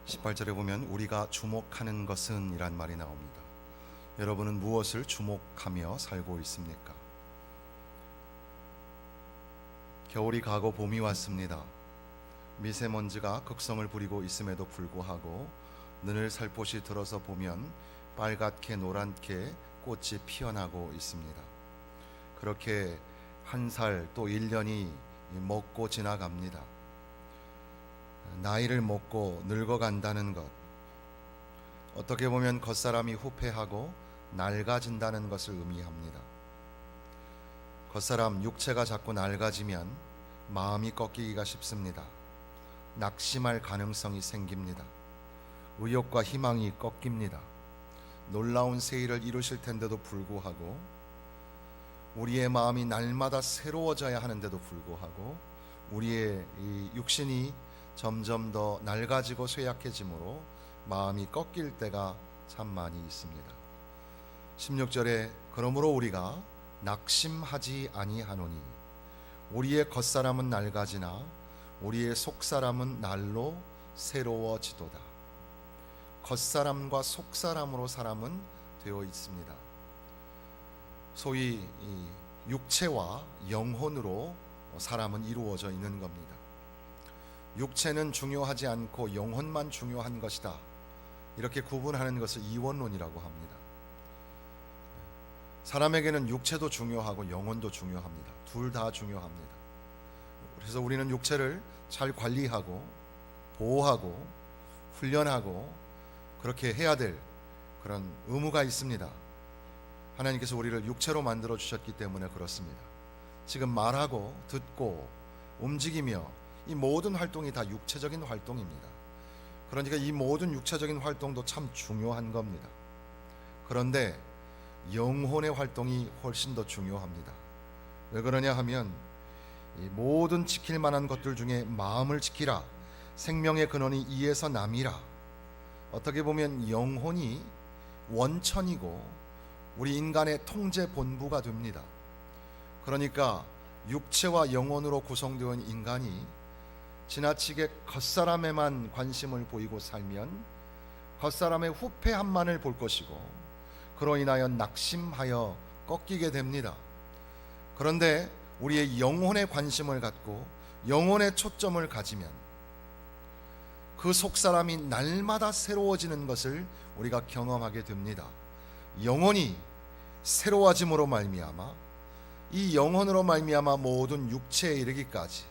18절에 보면 우리가 주목하는 것은 이란 말이 나옵니다. 여러분은 무엇을 주목하며 살고 있습니까? 겨울이 가고 봄이 왔습니다. 미세먼지가 극성을 부리고 있음에도 불구하고 눈을 살포시 들어서 보면 빨갛게 노랗게 꽃이 피어나고 있습니다. 그렇게 한 살 또 1년이 먹고 지나갑니다. 나이를 먹고 늙어간다는 것, 어떻게 보면 겉사람이 후패하고 낡아진다는 것을 의미합니다. 겉사람 육체가 자꾸 낡아지면 마음이 꺾이기가 쉽습니다. 낙심할 가능성이 생깁니다. 의욕과 희망이 꺾입니다. 놀라운 세일을 이루실 텐데도 불구하고, 우리의 마음이 날마다 새로워져야 하는데도 불구하고 우리의 이 육신이 점점 더 낡아지고 쇠약해지므로 마음이 꺾일 때가 참 많이 있습니다. 16절에 그러므로 우리가 낙심하지 아니하노니 우리의 겉사람은 낡아지나 우리의 속사람은 날로 새로워지도다. 겉사람과 속사람으로 사람은 되어 있습니다. 소위 육체와 영혼으로 사람은 이루어져 있는 겁니다. 육체는 중요하지 않고 영혼만 중요한 것이다, 이렇게 구분하는 것을 이원론이라고 합니다. 사람에게는 육체도 중요하고 영혼도 중요합니다. 둘 다 중요합니다. 그래서 우리는 육체를 잘 관리하고 보호하고 훈련하고 그렇게 해야 될 그런 의무가 있습니다. 하나님께서 우리를 육체로 만들어 주셨기 때문에 그렇습니다. 지금 말하고 듣고 움직이며 이 모든 활동이 다 육체적인 활동입니다. 그러니까 이 모든 육체적인 활동도 참 중요한 겁니다. 그런데 영혼의 활동이 훨씬 더 중요합니다. 왜 그러냐 하면 이 모든 지킬 만한 것들 중에 마음을 지키라, 생명의 근원이 이에서 남이라. 어떻게 보면 영혼이 원천이고 우리 인간의 통제 본부가 됩니다. 그러니까 육체와 영혼으로 구성되어 있는 인간이 지나치게 겉사람에만 관심을 보이고 살면 겉사람의 후패함만을 볼 것이고, 그로 인하여 낙심하여 꺾이게 됩니다. 그런데 우리의 영혼에 관심을 갖고 영혼에 초점을 가지면 그 속사람이 날마다 새로워지는 것을 우리가 경험하게 됩니다. 영혼이 새로워짐으로 말미암아, 이 영혼으로 말미암아 모든 육체에 이르기까지,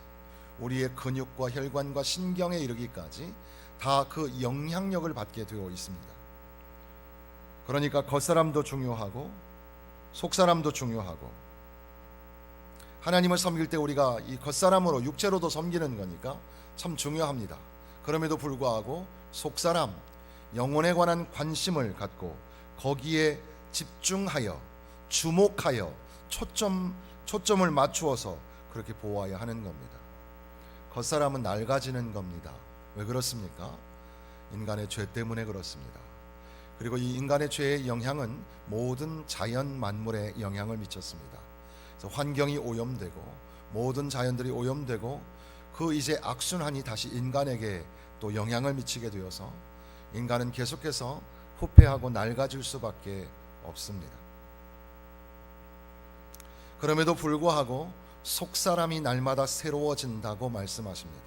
우리의 근육과 혈관과 신경에 이르기까지 다 그 영향력을 받게 되어 있습니다. 그러니까 겉사람도 중요하고 속사람도 중요하고, 하나님을 섬길 때 우리가 이 겉사람으로 육체로도 섬기는 거니까 참 중요합니다. 그럼에도 불구하고 속사람, 영혼에 관한 관심을 갖고 거기에 집중하여 주목하여 초점을 맞추어서 그렇게 보아야 하는 겁니다. 겉사람은 낡아지는 겁니다. 왜 그렇습니까? 인간의 죄 때문에 그렇습니다. 그리고 이 인간의 죄의 영향은 모든 자연 만물에 영향을 미쳤습니다. 그래서 환경이 오염되고 모든 자연들이 오염되고 그 이제 악순환이 다시 인간에게 또 영향을 미치게 되어서 인간은 계속해서 후패하고 낡아질 수밖에 없습니다. 그럼에도 불구하고 속사람이 날마다 새로워진다고 말씀하십니다.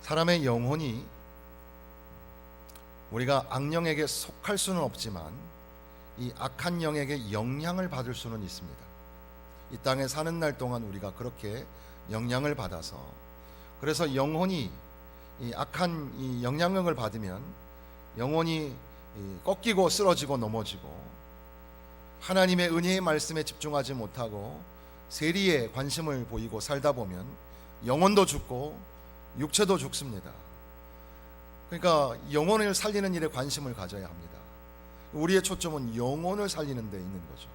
사람의 영혼이 우리가 악령에게 속할 수는 없지만 이 악한 영에게 영향을 받을 수는 있습니다. 이 땅에 사는 날 동안 우리가 그렇게 영향을 받아서, 그래서 영혼이 이 악한 이 영향력을 받으면 영혼이 꺾이고 쓰러지고 넘어지고 하나님의 은혜의 말씀에 집중하지 못하고 세리에 관심을 보이고 살다 보면 영혼도 죽고 육체도 죽습니다. 그러니까 영혼을 살리는 일에 관심을 가져야 합니다. 우리의 초점은 영혼을 살리는 데 있는 거죠.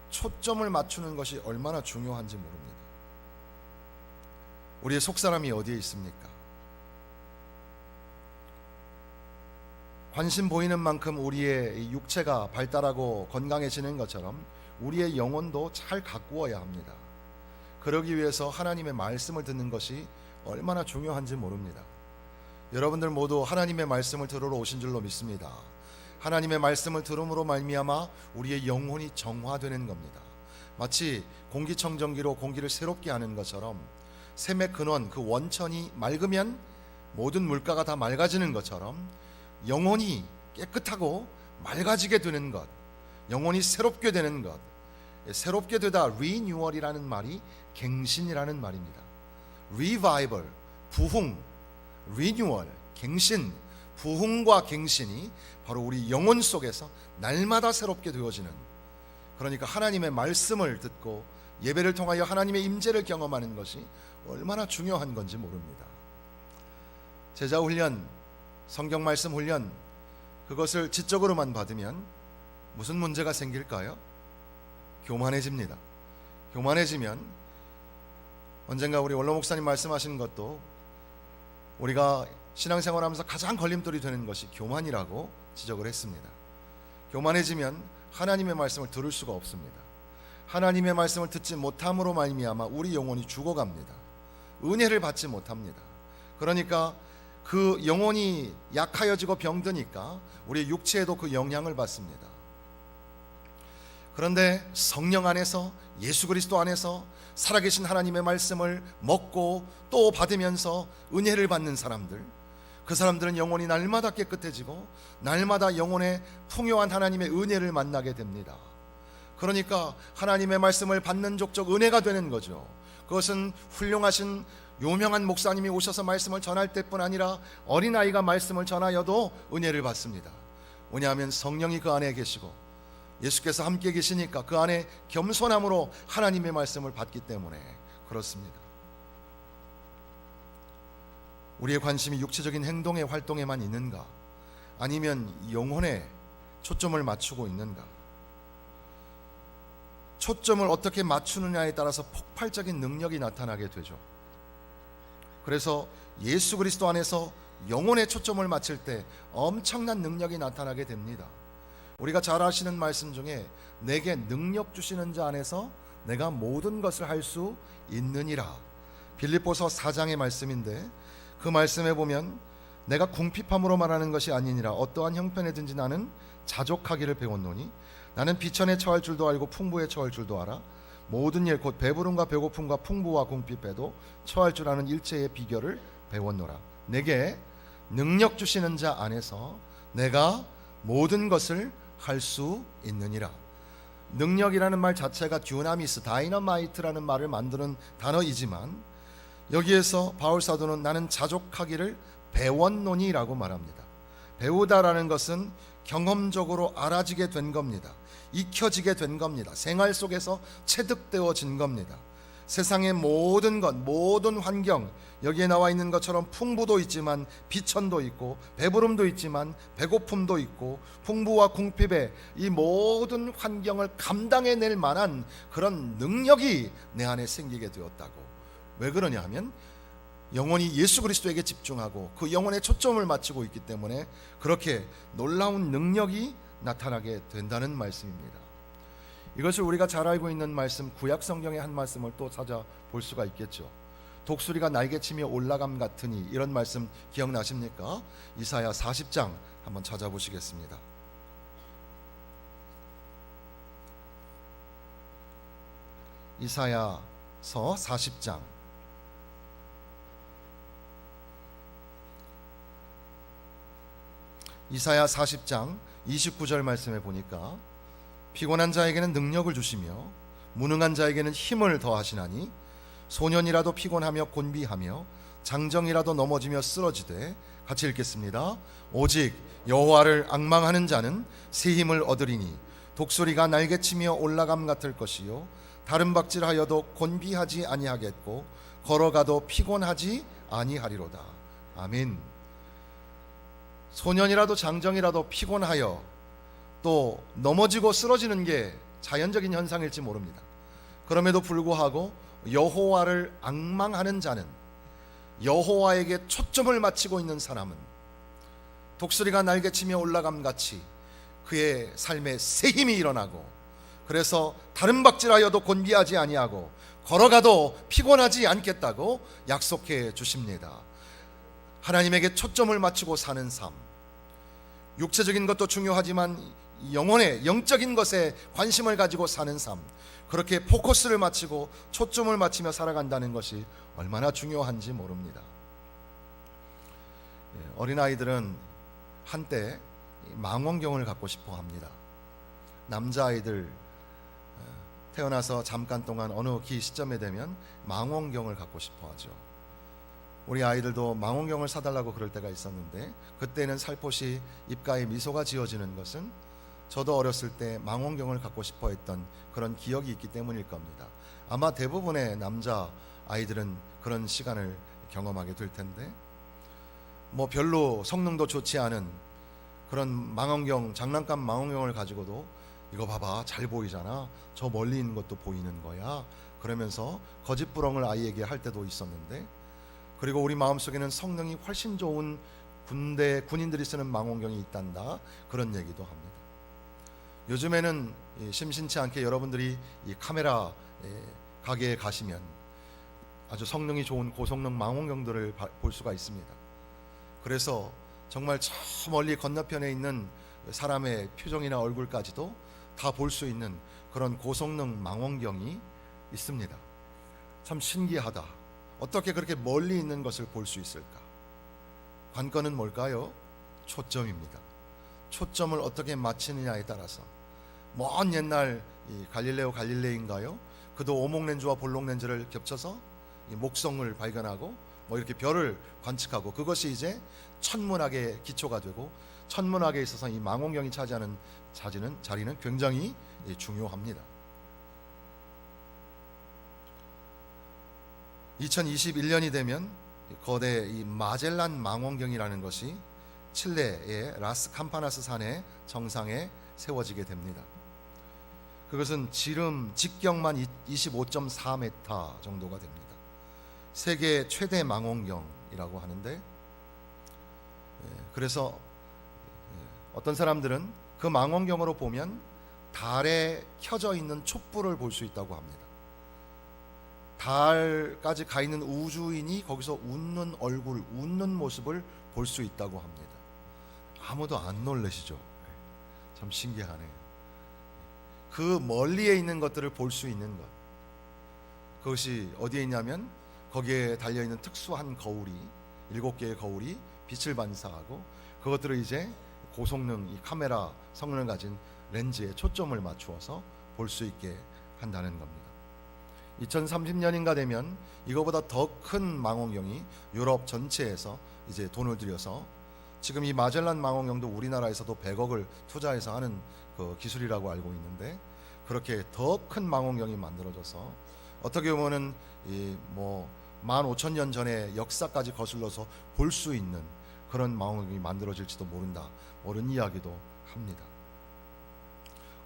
초점을 맞추는 것이 얼마나 중요한지 모릅니다. 우리의 속사람이 어디에 있습니까? 관심 보이는 만큼 우리의 육체가 발달하고 건강해지는 것처럼 우리의 영혼도 잘 가꾸어야 합니다. 그러기 위해서 하나님의 말씀을 듣는 것이 얼마나 중요한지 모릅니다. 여러분들 모두 하나님의 말씀을 들으러 오신 줄로 믿습니다. 하나님의 말씀을 들음으로 말미암아 우리의 영혼이 정화되는 겁니다. 마치 공기청정기로 공기를 새롭게 하는 것처럼 샘의 근원, 그 원천이 맑으면 모든 물가가 다 맑아지는 것처럼 영혼이 깨끗하고 맑아지게 되는 것, 영혼이 새롭게 되는 것, 새롭게 되다 리뉴얼이라는 말이 갱신이라는 말입니다. 리바이벌, 부흥, 리뉴얼, 갱신, 부흥과 갱신이 바로 우리 영혼 속에서 날마다 새롭게 되어지는, 그러니까 하나님의 말씀을 듣고 예배를 통하여 하나님의 임재를 경험하는 것이 얼마나 중요한 건지 모릅니다. 제자 훈련, 성경 말씀 훈련, 그것을 지적으로만 받으면 무슨 문제가 생길까요? 교만해집니다. 교만해지면 언젠가 우리 원로 목사님 말씀하신 것도 우리가 신앙생활하면서 가장 걸림돌이 되는 것이 교만이라고 지적을 했습니다. 교만해지면 하나님의 말씀을 들을 수가 없습니다. 하나님의 말씀을 듣지 못함으로 말미암아 우리 영혼이 죽어갑니다. 은혜를 받지 못합니다. 그러니까 그 영혼이 약하여지고 병드니까 우리 육체에도 그 영향을 받습니다. 그런데 성령 안에서, 예수 그리스도 안에서 살아계신 하나님의 말씀을 먹고 또 받으면서 은혜를 받는 사람들, 그 사람들은 영혼이 날마다 깨끗해지고 날마다 영혼의 풍요한 하나님의 은혜를 만나게 됩니다. 그러니까 하나님의 말씀을 받는 족족 은혜가 되는 거죠. 그것은 훌륭하신 유명한 목사님이 오셔서 말씀을 전할 때뿐 아니라 어린아이가 말씀을 전하여도 은혜를 받습니다. 왜냐하면 성령이 그 안에 계시고 예수께서 함께 계시니까 그 안에 겸손함으로 하나님의 말씀을 받기 때문에 그렇습니다. 우리의 관심이 육체적인 행동의 활동에만 있는가? 아니면 영혼에 초점을 맞추고 있는가? 초점을 어떻게 맞추느냐에 따라서 폭발적인 능력이 나타나게 되죠. 그래서 예수 그리스도 안에서 영혼에 초점을 맞출 때 엄청난 능력이 나타나게 됩니다. 우리가 잘 아시는 말씀 중에 내게 능력 주시는 자 안에서 내가 모든 것을 할 수 있느니라, 빌립보서 4장의 말씀인데, 그 말씀에 보면 내가 궁핍함으로 말하는 것이 아니니라 어떠한 형편에든지 나는 자족하기를 배웠노니 나는 비천에 처할 줄도 알고 풍부에 처할 줄도 알아 모든 일 곧 배부름과 배고픔과 풍부와 궁핍에도 처할 줄 아는 일체의 비결을 배웠노라. 내게 능력 주시는 자 안에서 내가 모든 것을 할 수 있느니라. 능력이라는 말 자체가 듀나미스, 다이너마이트라는 말을 만드는 단어이지만 여기에서 바울 사도는 나는 자족하기를 배웠노니라고 말합니다. 배우다라는 것은 경험적으로 알아지게 된 겁니다. 익혀지게 된 겁니다. 생활 속에서 체득되어진 겁니다. 세상의 모든 것, 모든 환경, 여기에 나와 있는 것처럼 풍부도 있지만 비천도 있고 배부름도 있지만 배고픔도 있고 풍부와 궁핍의 이 모든 환경을 감당해낼 만한 그런 능력이 내 안에 생기게 되었다고. 왜 그러냐 하면 영혼이 예수 그리스도에게 집중하고 그 영혼에 초점을 맞추고 있기 때문에 그렇게 놀라운 능력이 나타나게 된다는 말씀입니다. 이것을 우리가 잘 알고 있는 말씀, 구약 성경의 한 말씀을 또 찾아볼 수가 있겠죠. 독수리가 날개치며 올라감 같으니, 이런 말씀 기억나십니까? 이사야 40장 한번 찾아보시겠습니다. 이사야서 40장 이사야 40장 29절 말씀에 보니까 피곤한 자에게는 능력을 주시며 무능한 자에게는 힘을 더하시나니 소년이라도 피곤하며 곤비하며 장정이라도 넘어지며 쓰러지되, 같이 읽겠습니다. 오직 여호와를 앙망하는 자는 새 힘을 얻으리니 독수리가 날개치며 올라감 같을 것이요 다른 박질하여도 곤비하지 아니하겠고 걸어가도 피곤하지 아니하리로다. 아멘. 소년이라도 장정이라도 피곤하여 또 넘어지고 쓰러지는 게 자연적인 현상일지 모릅니다. 그럼에도 불구하고 여호와를 앙망하는 자는, 여호와에게 초점을 맞추고 있는 사람은 독수리가 날개치며 올라감 같이 그의 삶에 새 힘이 일어나고, 그래서 다른 박질하여도 곤비하지 아니하고 걸어가도 피곤하지 않겠다고 약속해 주십니다. 하나님에게 초점을 맞추고 사는 삶, 육체적인 것도 중요하지만 영혼의 영적인 것에 관심을 가지고 사는 삶, 그렇게 포커스를 맞추고 초점을 맞추며 살아간다는 것이 얼마나 중요한지 모릅니다. 어린아이들은 한때 망원경을 갖고 싶어 합니다. 남자아이들 태어나서 잠깐 동안 어느 시점에 되면 망원경을 갖고 싶어 하죠. 우리 아이들도 망원경을 사달라고 그럴 때가 있었는데, 그때는 살포시 입가에 미소가 지어지는 것은 저도 어렸을 때 망원경을 갖고 싶어 했던 그런 기억이 있기 때문일 겁니다. 아마 대부분의 남자 아이들은 그런 시간을 경험하게 될 텐데, 뭐 별로 성능도 좋지 않은 그런 망원경, 장난감 망원경을 가지고도 이거 봐봐, 잘 보이잖아, 저 멀리 있는 것도 보이는 거야, 그러면서 거짓부렁을 아이에게 할 때도 있었는데, 그리고 우리 마음속에는 성능이 훨씬 좋은 군인들이 쓰는 망원경이 있단다, 그런 얘기도 합니다. 요즘에는 심심치 않게 여러분들이 이 카메라 가게에 가시면 아주 성능이 좋은 고성능 망원경들을 볼 수가 있습니다. 그래서 정말 저 멀리 건너편에 있는 사람의 표정이나 얼굴까지도 다 볼 수 있는 그런 고성능 망원경이 있습니다. 참 신기하다. 어떻게 그렇게 멀리 있는 것을 볼 수 있을까? 관건은 뭘까요? 초점입니다. 초점을 어떻게 맞추느냐에 따라서, 먼 옛날 이 갈릴레오 갈릴레이인가요? 그도 오목렌즈와 볼록렌즈를 겹쳐서 이 목성을 발견하고 뭐 이렇게 별을 관측하고, 그것이 이제 천문학의 기초가 되고, 천문학에 있어서 이 망원경이 차지하는 자리는 굉장히 중요합니다. 2021년이 되면 거대 이 마젤란 망원경이라는 것이 칠레의 라스 캠파나스 산의 정상에 세워지게 됩니다. 그것은 지름 직경만 25.4m 정도가 됩니다. 세계 최대 망원경이라고 하는데, 그래서 어떤 사람들은 그 망원경으로 보면 달에 켜져 있는 촛불을 볼 수 있다고 합니다. 달까지 가 있는 우주인이 거기서 웃는 얼굴, 웃는 모습을 볼 수 있다고 합니다. 아무도 안 놀라시죠? 참 신기하네요. 그 멀리에 있는 것들을 볼 수 있는 것, 그것이 어디에 있냐면 거기에 달려있는 특수한 거울이, 7개의 거울이 빛을 반사하고, 그것들을 이제 고성능 이 카메라 성능을 가진 렌즈에 초점을 맞추어서 볼 수 있게 한다는 겁니다. 2030년인가 되면 이거보다 더 큰 망원경이 유럽 전체에서 이제 돈을 들여서, 지금 이 마젤란 망원경도 우리나라에서도 100억을 투자해서 하는 그 기술이라고 알고 있는데, 그렇게 더 큰 망원경이 만들어져서 어떻게 보면은 이 뭐 15,000년 전의 역사까지 거슬러서 볼 수 있는 그런 망원경이 만들어질지도 모른다, 옳은 이야기도 합니다.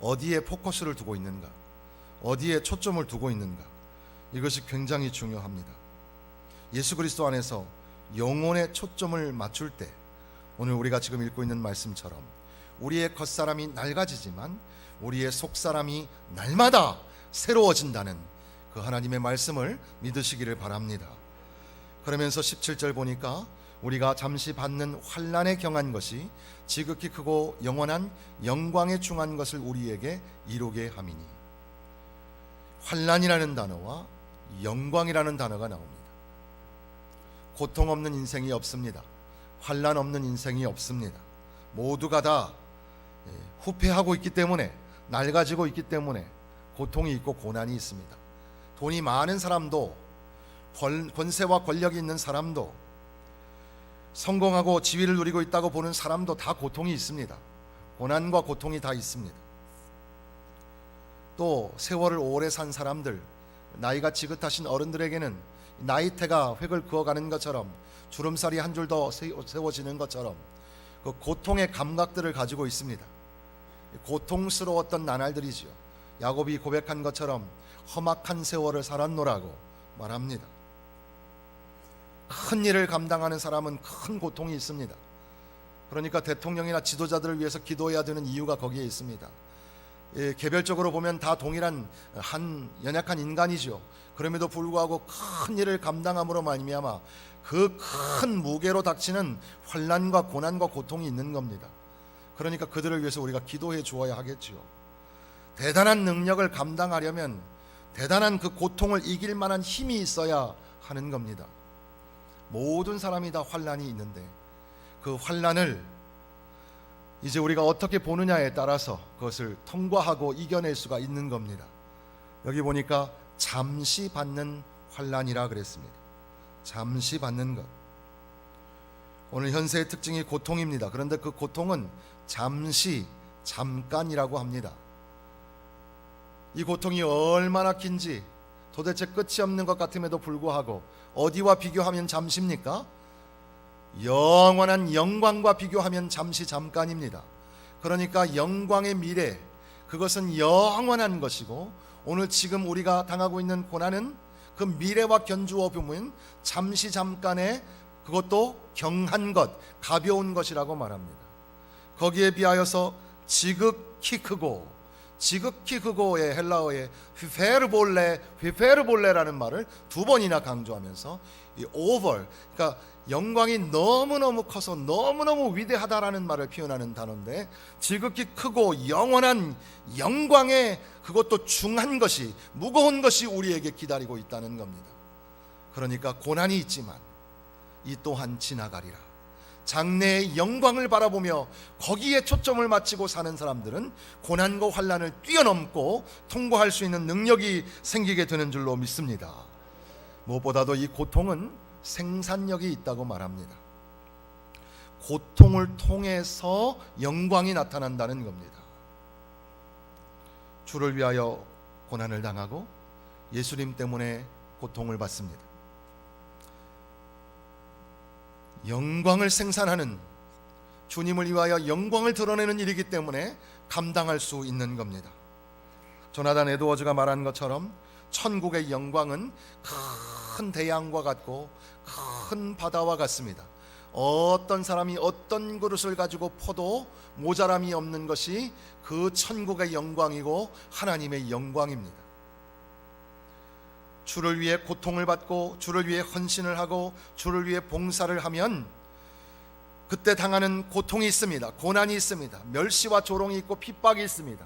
어디에 포커스를 두고 있는가, 어디에 초점을 두고 있는가, 이것이 굉장히 중요합니다. 예수 그리스도 안에서 영혼의 초점을 맞출 때, 오늘 우리가 지금 읽고 있는 말씀처럼 우리의 겉사람이 낡아지지만 우리의 속사람이 날마다 새로워진다는 그 하나님의 말씀을 믿으시기를 바랍니다. 그러면서 17절 보니까 우리가 잠시 받는 환난에 경한 것이 지극히 크고 영원한 영광에 중한 것을 우리에게 이루게 함이니, 환난이라는 단어와 영광이라는 단어가 나옵니다. 고통 없는 인생이 없습니다. 환난 없는 인생이 없습니다. 모두가 다 후퇴하고 있기 때문에, 낡아지고 있기 때문에 고통이 있고 고난이 있습니다. 돈이 많은 사람도, 권세와 권력이 있는 사람도, 성공하고 지위를 누리고 있다고 보는 사람도 다 고통이 있습니다. 고난과 고통이 다 있습니다. 또 세월을 오래 산 사람들, 나이가 지긋하신 어른들에게는 나이테가 획을 그어가는 것처럼, 주름살이 한 줄 더 세워지는 것처럼 그 고통의 감각들을 가지고 있습니다. 고통스러웠던 나날들이지요. 야곱이 고백한 것처럼 험악한 세월을 살았노라고 말합니다. 큰 일을 감당하는 사람은 큰 고통이 있습니다. 그러니까 대통령이나 지도자들을 위해서 기도해야 되는 이유가 거기에 있습니다. 개별적으로 보면 다 동일한 한 연약한 인간이죠. 그럼에도 불구하고 큰 일을 감당함으로 말미암아 그 큰 무게로 닥치는 환난과 고난과 고통이 있는 겁니다. 그러니까 그들을 위해서 우리가 기도해 주어야 하겠죠. 대단한 능력을 감당하려면 대단한 그 고통을 이길 만한 힘이 있어야 하는 겁니다. 모든 사람이 다 환난이 있는데 그 환난을 이제 우리가 어떻게 보느냐에 따라서 그것을 통과하고 이겨낼 수가 있는 겁니다. 여기 보니까 잠시 받는 환난이라 그랬습니다. 잠시 받는 것. 오늘 현세의 특징이 고통입니다. 그런데 그 고통은 잠시, 잠깐이라고 합니다. 이 고통이 얼마나 긴지 도대체 끝이 없는 것 같음에도 불구하고 어디와 비교하면 잠시입니까? 영원한 영광과 비교하면 잠시 잠깐입니다. 그러니까 영광의 미래, 그것은 영원한 것이고 오늘 지금 우리가 당하고 있는 고난은 그 미래와 견주어 보면 잠시 잠깐의 그것도 경한 것, 가벼운 것이라고 말합니다. 거기에 비하여서 지극히 크고, 지극히 크고의 헬라어의 휘페르볼레라는 말을 두 번이나 강조하면서 이 over, 그러니까 영광이 너무너무 커서 너무너무 위대하다라는 말을 표현하는 단어인데, 지극히 크고 영원한 영광의 그것도 중한 것이, 무거운 것이 우리에게 기다리고 있다는 겁니다. 그러니까 고난이 있지만 이 또한 지나가리라. 장래의 영광을 바라보며 거기에 초점을 맞추고 사는 사람들은 고난과 환난을 뛰어넘고 통과할 수 있는 능력이 생기게 되는 줄로 믿습니다. 무엇보다도 이 고통은 생산력이 있다고 말합니다. 고통을 통해서 영광이 나타난다는 겁니다. 주를 위하여 고난을 당하고 예수님 때문에 고통을 받습니다. 영광을 생산하는, 주님을 위하여 영광을 드러내는 일이기 때문에 감당할 수 있는 겁니다. 조나단 에드워즈가 말한 것처럼 천국의 영광은 큰 대양과 같고 큰 바다와 같습니다. 어떤 사람이 어떤 그릇을 가지고 퍼도 모자람이 없는 것이 그 천국의 영광이고 하나님의 영광입니다. 주를 위해 고통을 받고 주를 위해 헌신을 하고 주를 위해 봉사를 하면 그때 당하는 고통이 있습니다. 고난이 있습니다. 멸시와 조롱이 있고 핍박이 있습니다.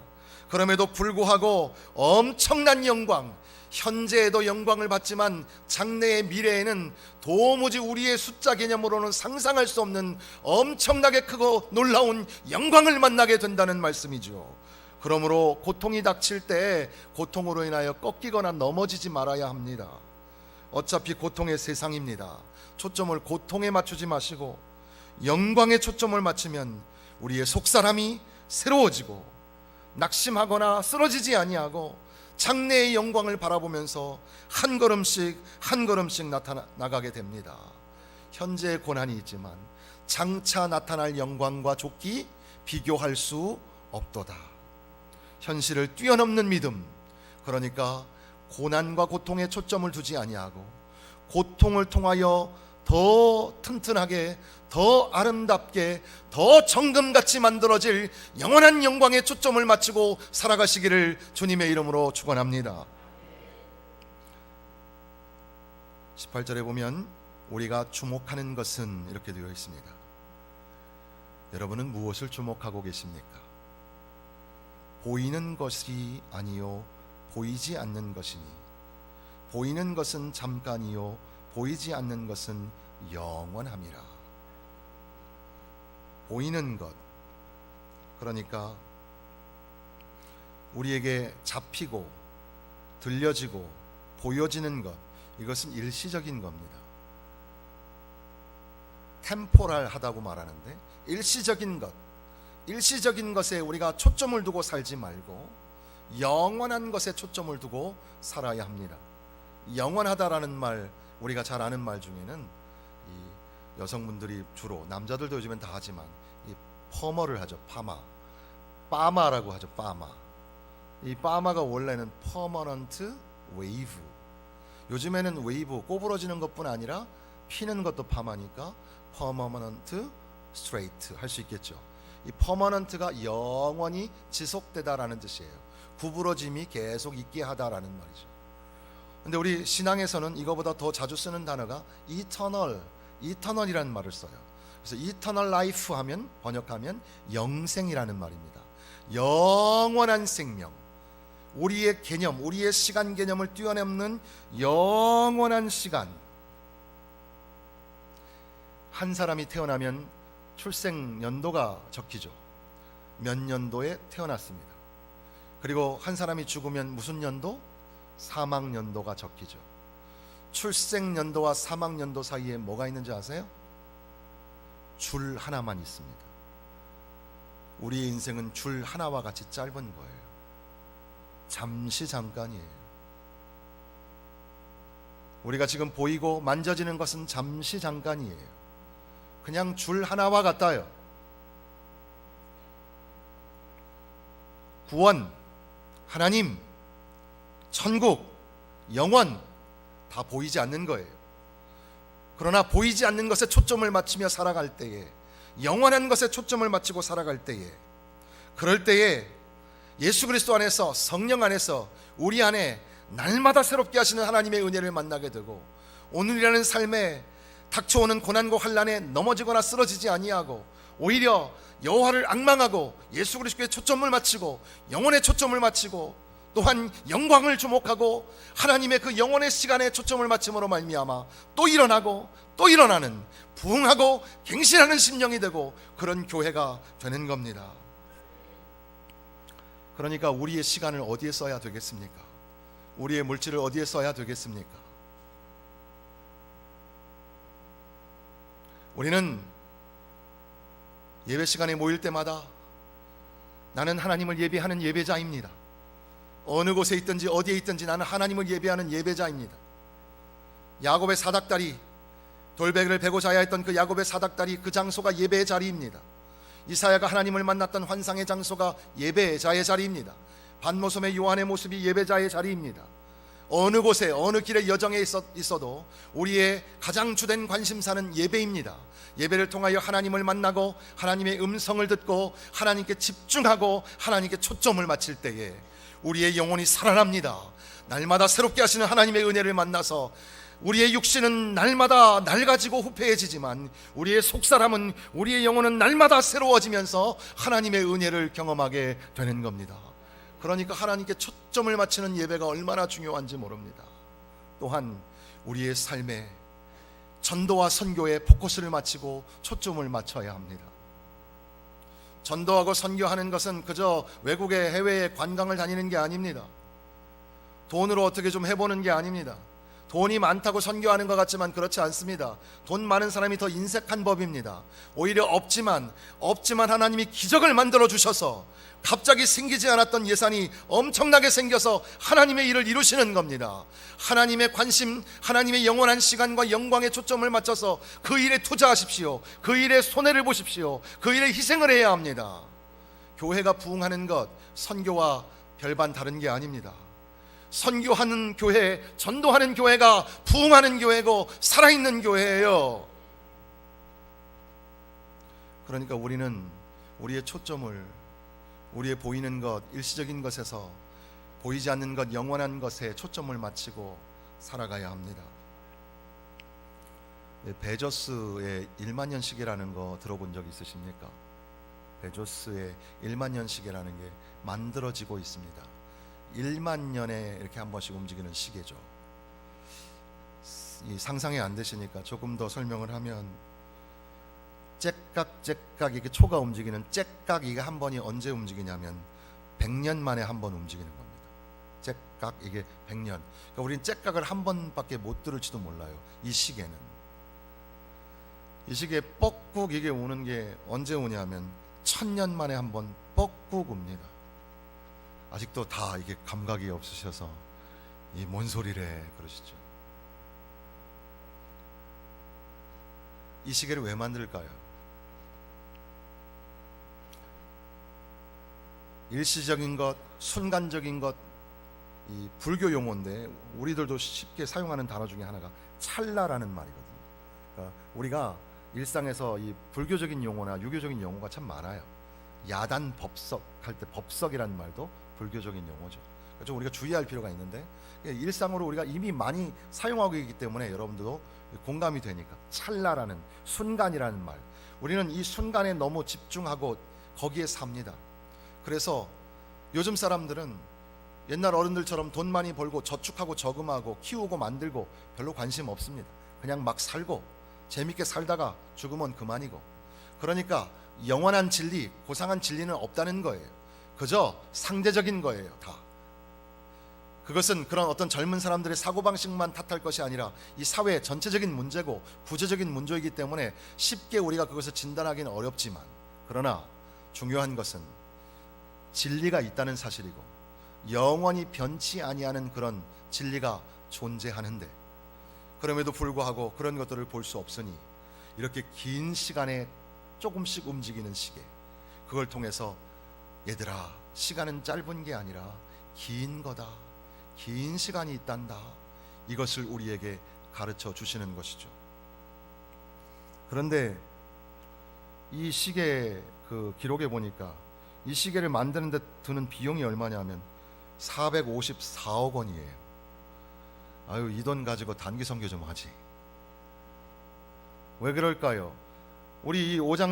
그럼에도 불구하고 엄청난 영광, 현재에도 영광을 받지만 장래의 미래에는 도무지 우리의 숫자 개념으로는 상상할 수 없는 엄청나게 크고 놀라운 영광을 만나게 된다는 말씀이죠. 그러므로 고통이 닥칠 때 고통으로 인하여 꺾이거나 넘어지지 말아야 합니다. 어차피 고통의 세상입니다. 초점을 고통에 맞추지 마시고 영광에 초점을 맞추면 우리의 속사람이 새로워지고 낙심하거나 쓰러지지 아니하고 장래의 영광을 바라보면서 한 걸음씩 한 걸음씩 나가게 됩니다. 현재의 고난이 있지만 장차 나타날 영광과 좋기 비교할 수 없도다. 현실을 뛰어넘는 믿음, 그러니까 고난과 고통에 초점을 두지 아니하고 고통을 통하여 더 튼튼하게, 더 아름답게, 더 정금같이 만들어질 영원한 영광에 초점을 맞추고 살아가시기를 주님의 이름으로 축원합니다. 18절에 보면 우리가 주목하는 것은 이렇게 되어 있습니다. 여러분은 무엇을 주목하고 계십니까? 보이는 것이 아니요 보이지 않는 것이니, 보이는 것은 잠깐이요 보이지 않는 것은 영원함이라. 보이는 것, 그러니까 우리에게 잡히고 들려지고 보여지는 것, 이것은 일시적인 겁니다. 템포럴하다고 말하는데 일시적인 것, 일시적인 것에 우리가 초점을 두고 살지 말고 영원한 것에 초점을 두고 살아야 합니다. 영원하다라는 말, 우리가 잘 아는 말 중에는 이 여성분들이 주로, 남자들도 요즘엔 다 하지만 이 퍼머를 하죠. 빠마라고 하죠. 빠마. 이 빠마가 원래는 퍼머넌트 웨이브. 요즘에는 웨이브, 꼬부러지는 것뿐 아니라 피는 것도 파마니까 퍼머넌트 스트레이트 할 수 있겠죠. 이 퍼머넌트가 영원히 지속되다라는 뜻이에요. 구부러짐이 계속 있게 하다라는 말이죠. 근데 우리 신앙에서는 이거보다 더 자주 쓰는 단어가 이터널이라는 말을 써요. 그래서 이터널 라이프 하면, 번역하면 영생이라는 말입니다. 영원한 생명, 우리의 개념, 우리의 시간 개념을 뛰어넘는 영원한 시간. 한 사람이 태어나면 출생 연도가 적히죠. 몇 년도에 태어났습니다. 그리고 한 사람이 죽으면 무슨 연도? 사망 연도가 적히죠. 출생 연도와 사망 연도 사이에 뭐가 있는지 아세요? 줄 하나만 있습니다. 우리의 인생은 줄 하나와 같이 짧은 거예요. 잠시 잠깐이에요. 우리가 지금 보이고 만져지는 것은 잠시 잠깐이에요. 그냥 줄 하나와 같아요. 구원, 하나님, 천국, 영원 다 보이지 않는 거예요. 그러나 보이지 않는 것에 초점을 맞추며 살아갈 때에, 영원한 것에 초점을 맞추고 살아갈 때에, 그럴 때에 예수 그리스도 안에서, 성령 안에서 우리 안에 날마다 새롭게 하시는 하나님의 은혜를 만나게 되고, 오늘이라는 삶에 닥쳐오는 고난과 환난에 넘어지거나 쓰러지지 아니하고 오히려 여호와를 앙망하고 예수 그리스도에 초점을 맞추고 영혼에 초점을 맞추고 또한 영광을 주목하고 하나님의 그 영혼의 시간에 초점을 맞춤으로 말미암아 또 일어나고 또 일어나는 부흥하고 갱신하는 심령이 되고 그런 교회가 되는 겁니다. 그러니까 우리의 시간을 어디에 써야 되겠습니까? 우리의 물질을 어디에 써야 되겠습니까? 우리는 예배 시간에 모일 때마다 나는 하나님을 예배하는 예배자입니다. 어느 곳에 있든지 어디에 있든지 나는 하나님을 예배하는 예배자입니다. 야곱의 사닥다리, 돌베개를 베고 자야 했던 그 야곱의 사닥다리, 그 장소가 예배의 자리입니다. 이사야가 하나님을 만났던 환상의 장소가 예배자의 자리입니다. 반모섬의 요한의 모습이 예배자의 자리입니다. 어느 곳에 어느 길의 여정에 있어도 우리의 가장 주된 관심사는 예배입니다. 예배를 통하여 하나님을 만나고 하나님의 음성을 듣고 하나님께 집중하고 하나님께 초점을 맞출 때에 우리의 영혼이 살아납니다. 날마다 새롭게 하시는 하나님의 은혜를 만나서 우리의 육신은 날마다 낡아지고 후패해지지만 우리의 속사람은, 우리의 영혼은 날마다 새로워지면서 하나님의 은혜를 경험하게 되는 겁니다. 그러니까 하나님께 초점을 맞추는 예배가 얼마나 중요한지 모릅니다. 또한 우리의 삶에 전도와 선교에 포커스를 맞추고 초점을 맞춰야 합니다. 전도하고 선교하는 것은 그저 외국에, 해외에 관광을 다니는 게 아닙니다. 돈으로 어떻게 좀 해보는 게 아닙니다. 돈이 많다고 선교하는 것 같지만 그렇지 않습니다. 돈 많은 사람이 더 인색한 법입니다. 오히려 없지만 하나님이 기적을 만들어 주셔서 갑자기 생기지 않았던 예산이 엄청나게 생겨서 하나님의 일을 이루시는 겁니다. 하나님의 관심, 하나님의 영원한 시간과 영광에 초점을 맞춰서 그 일에 투자하십시오. 그 일에 손해를 보십시오. 그 일에 희생을 해야 합니다. 교회가 부흥하는 것, 선교와 별반 다른 게 아닙니다. 선교하는 교회, 전도하는 교회가 부흥하는 교회고 살아있는 교회예요. 그러니까 우리는 우리의 초점을 우리의 보이는 것, 일시적인 것에서 보이지 않는 것, 영원한 것에 초점을 맞추고 살아가야 합니다. 베조스의 1만 년 시계라는 거 들어본 적 있으십니까? 베조스의 1만 년 시계라는 게 만들어지고 있습니다. 1만 년에 이렇게 한 번씩 움직이는 시계죠. 이 상상이 안 되시니까 조금 더 설명을 하면 째깍째깍 이게 초가 움직이는 째깍, 이게 한 번이 언제 움직이냐면 100년 만에 한 번 움직이는 겁니다. 째깍, 이게 100년. 그러니까 우리는 째깍을 한 번밖에 못 들을지도 몰라요. 이 시계는, 이 시계 뻑국 이게 오는 게 언제 오냐면 1000년 만에 한 번 뻑국 옵니다. 아직도 다 이게 감각이 없으셔서 이 뭔 소리래 그러시죠. 이 시계를 왜 만들까요? 일시적인 것, 순간적인 것, 이 불교 용어인데 우리들도 쉽게 사용하는 단어 중에 하나가 찰나라는 말이거든요. 그러니까 우리가 일상에서 이 불교적인 용어나 유교적인 용어가 참 많아요. 야단 법석 할 때 법석이라는 말도 불교적인 용어죠. 좀 우리가 주의할 필요가 있는데, 일상으로 우리가 이미 많이 사용하고 있기 때문에 여러분들도 공감이 되니까, 찰나라는, 순간이라는 말, 우리는 이 순간에 너무 집중하고 거기에 삽니다. 그래서 요즘 사람들은 옛날 어른들처럼 돈 많이 벌고 저축하고 저금하고 키우고 만들고 별로 관심 없습니다. 그냥 막 살고 재밌게 살다가 죽으면 그만이고, 그러니까 영원한 진리, 고상한 진리는 없다는 거예요. 그저 상대적인 거예요. 다 그것은 그런 어떤 젊은 사람들의 사고방식만 탓할 것이 아니라 이 사회의 전체적인 문제고 구조적인 문제이기 때문에 쉽게 우리가 그것을 진단하기는 어렵지만, 그러나 중요한 것은 진리가 있다는 사실이고 영원히 변치 아니하는 그런 진리가 존재하는데, 그럼에도 불구하고 그런 것들을 볼 수 없으니 이렇게 긴 시간에 조금씩 움직이는 시계, 그걸 통해서 얘들아, 시간은 짧은 게 아니라 긴 거다, 긴 시간이 있단다, 이것을 우리에게 가르쳐 주시는 것이죠. 그런데 이 시계 그 기록에 보니까 이 시계를 만드는 데 드는 비용이 얼마냐면 454억 원이에요. 아유, 이 돈 가지고 단기 선교 좀 하지. 왜 그럴까요? 우리 이 4장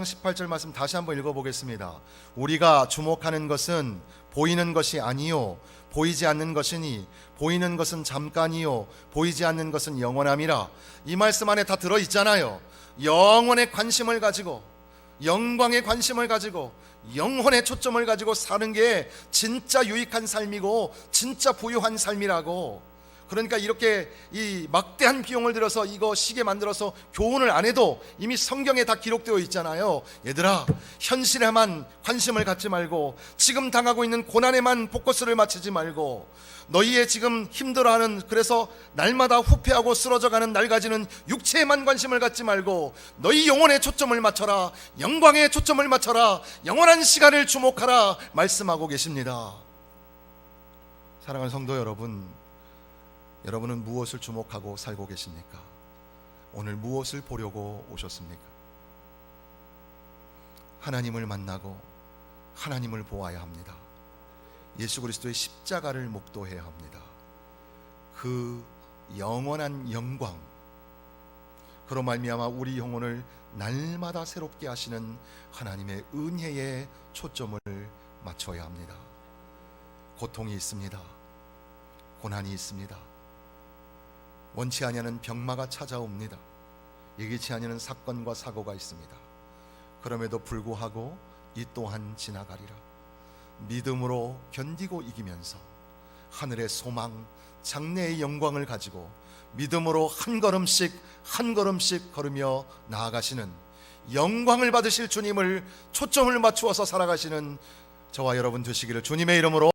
18절 말씀 다시 한번 읽어보겠습니다. 우리가 주목하는 것은 보이는 것이 아니요 보이지 않는 것이니 보이는 것은 잠깐이요 보이지 않는 것은 영원함이라. 이 말씀 안에 다 들어있잖아요. 영원의 관심을 가지고, 영광의 관심을 가지고, 영혼의 초점을 가지고 사는 게 진짜 유익한 삶이고 진짜 부유한 삶이라고. 그러니까 이렇게 이 막대한 비용을 들여서 이거 시계 만들어서 교훈을 안 해도 이미 성경에 다 기록되어 있잖아요. 얘들아, 현실에만 관심을 갖지 말고 지금 당하고 있는 고난에만 포커스를 맞추지 말고, 너희의 지금 힘들어하는, 그래서 날마다 후퇴하고 쓰러져가는 낡아지는 육체에만 관심을 갖지 말고 너희 영혼에 초점을 맞춰라, 영광에 초점을 맞춰라, 영원한 시간을 주목하라 말씀하고 계십니다. 사랑하는 성도 여러분, 여러분은 무엇을 주목하고 살고 계십니까? 오늘 무엇을 보려고 오셨습니까? 하나님을 만나고 하나님을 보아야 합니다. 예수 그리스도의 십자가를 목도해야 합니다. 그 영원한 영광, 그로 말미암아 우리 영혼을 날마다 새롭게 하시는 하나님의 은혜에 초점을 맞춰야 합니다. 고통이 있습니다. 고난이 있습니다. 원치 아니하는 병마가 찾아옵니다. 예기치 아니하는 사건과 사고가 있습니다. 그럼에도 불구하고 이 또한 지나가리라. 믿음으로 견디고 이기면서 하늘의 소망, 장래의 영광을 가지고 믿음으로 한 걸음씩 한 걸음씩 걸으며 나아가시는, 영광을 받으실 주님을 초점을 맞추어서 살아가시는 저와 여러분 되시기를 주님의 이름으로